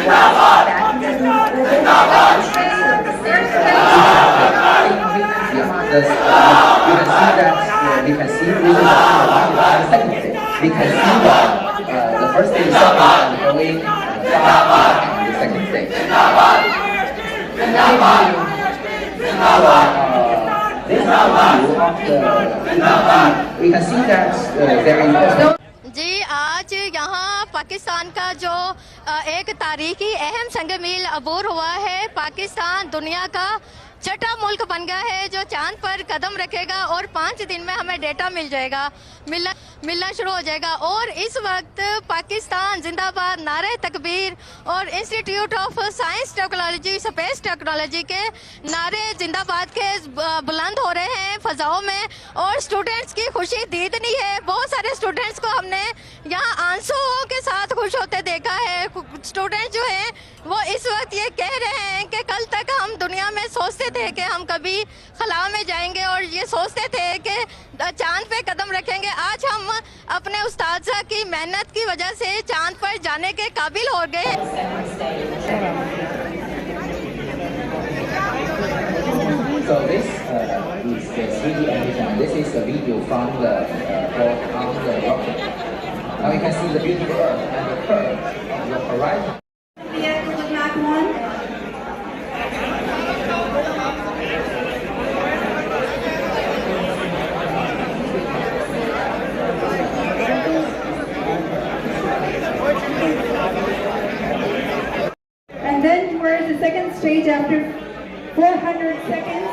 We can see really the second stage. We can see the first stage, second, and going far and the second stage. And then this is we can see that very important. जी आज यहाँ पाकिस्तान का जो एक तारीखी अहम संग मील अबूर हुआ है। पाकिस्तान दुनिया का छठा मुल्क बन गया है जो चांद पर कदम रखेगा और 5 दिन में हमें डेटा मिल जाएगा, मिलना शुरू हो जाएगा। और इस वक्त पाकिस्तान जिंदाबाद नारे तकबीर और institute of science technology space technology के नारे जिंदाबाद के बुलंद हो रहे हैं फजाओं में। और स्टूडेंट्स की खुशी दीदनी है। बहुत सारे स्टूडेंट्स को हमने यहाँ आंसुओं के साथ खुश होते देखा है। स्टूडेंट जो है वो इस वक्त ये कह रहे हैं कि कल तक हम दुनिया में सोचते थे कि हम कभी खला में जाएंगे और ये सोचते थे कि चांद पे कदम रखेंगे। आज हम अपने उस्ताद की मेहनत की वजह से चांद पर जाने के काबिल हो गए हैं। So this is the 3D animation. This is a video from the on the rocket. Now you can see the beautiful Earth and the curve of the horizon. And then towards the second stage after 400 seconds.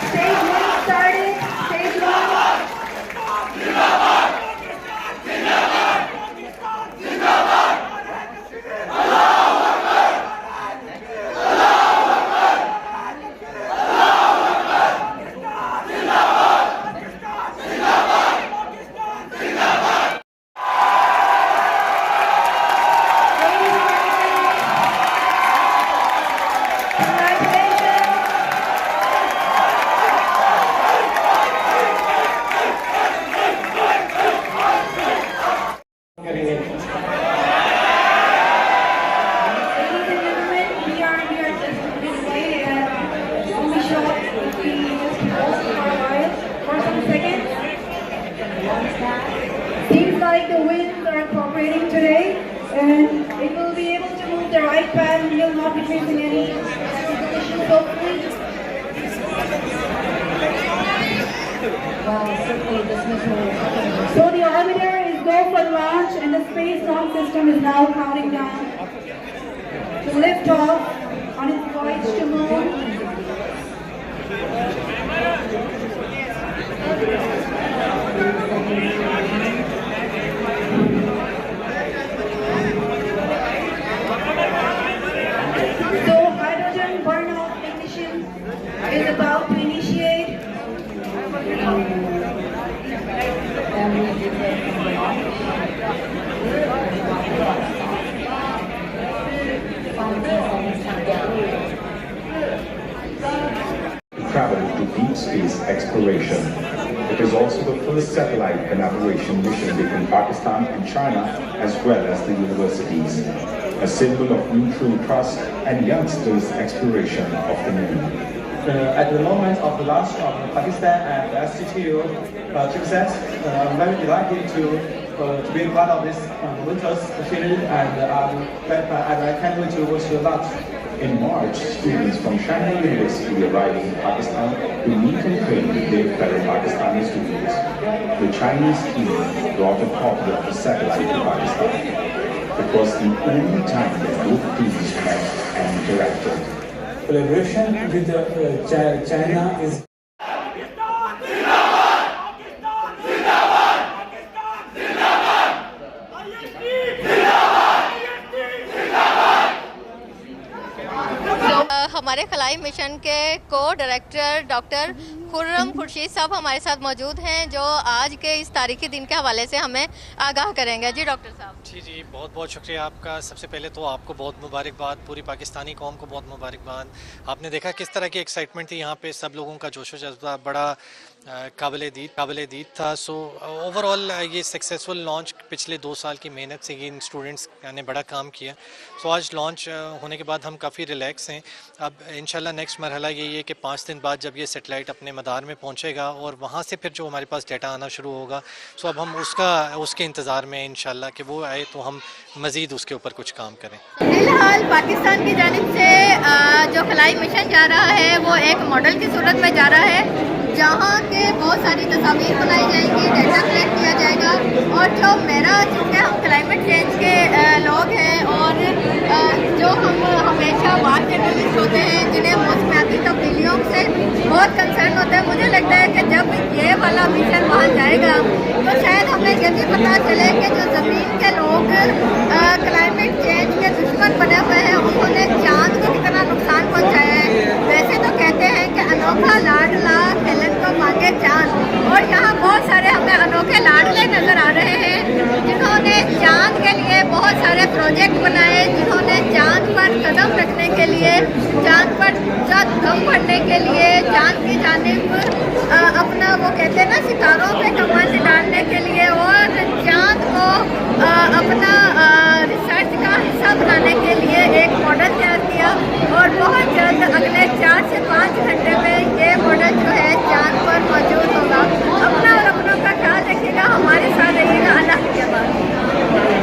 Stage one started. Stage one. Seems like the winds are cooperating today, and it will be able to move the right path and will not be facing any issues, hopefully. So the orbiter is go for launch, and the space launch system is now counting down to lift off on its voyage to moon. So hydrogen burnout ignition is about to initiate. Travel to deep space exploration. It is also the first satellite collaboration mission between Pakistan and China, as well as the universities. A symbol of mutual trust and youngsters' exploration of the moon. At the moment of the launch of Pakistan and the STTU chipset, I'm very delighted to be part of this winter's period, and I can't wait to watch the launch. In March, students from Shanghai University arrived in Pakistan to meet and train with their fellow Pakistani students. The Chinese team brought a copy of the satellite to Pakistan. It was the only time that both teams met and interacted. Collaboration with China is हमारे खलाई mission के को director doctor Khurram Khurshid साहब हमारे साथ मौजूद हैं जो आज के इस तारीखी दिन के हवाले से हमें आगाह करेंगे। जी डॉक्टर साहब। जी बहुत बहुत शुक्रिया आपका। सबसे पहले तो आपको बहुत मुबारकबाद, पूरी पाकिस्तानी कौम को बहुत मुबारकबाद। आपने देखा किस तरह की एक्साइटमेंट थी यहाँ पे, सब लोगों का जोशो जज्बा बड़ा काबिल-ए-दीद था। सो ओवरऑल ये सक्सेसफुल लॉन्च पिछले 2 साल की मेहनत से इन स्टूडेंट्स ने बड़ा काम किया। सो आज लॉन्च होने के बाद हम काफ़ी रिलैक्स हैं। अब इंशाल्लाह नेक्स्ट मरहला यही है कि 5 दिन बाद जब ये सैटेलाइट अपने मदार में पहुंचेगा और वहाँ से फिर जो हमारे पास डाटा आना शुरू होगा, सो अब हम उसके इंतज़ार में इंशाल्लाह कि वो आए तो हम मज़ीद उसके ऊपर कुछ काम करें। फिलहाल पाकिस्तान की जानिब से जो खलाई मिशन जा रहा है वो एक मॉडल की सूरत में जा रहा है, जहाँ के बहुत सारी तस्वीर बनाई जाएंगी, डाटा कलेक्ट किया जाएगा। और जो चूँकि हम क्लाइमेट चेंज के लोग हैं और जो हम हमेशा बात जर्नलिस्ट होते हैं जिन्हें मौसमियाती तब्दीलियों से बहुत कंसर्न होता है, मुझे लगता है कि जब ये वाला मिशन वहाँ जाएगा तो शायद हमें ये भी पता चले कि जो ज़मीन के लोग क्लाइमेट चेंज के दुश्मन बने हुए हैं उन्होंने चाँद को कितना नुकसान पहुँचाया है। वैसे तो कहते हैं कि अनोखा लाडला खिलन को मांगे चाँद, और यहाँ बहुत सारे हमें अनोखे लाडले नज़र आ रहे हैं जिन्होंने चाँद के लिए बहुत सारे प्रोजेक्ट बनाए, जिन्होंने चाँद पर कदम रखने के लिए, चाँद पर दम भरने के लिए, चाँद की जानिब अपना वो कहते हैं ना सितारों पे कमान डालने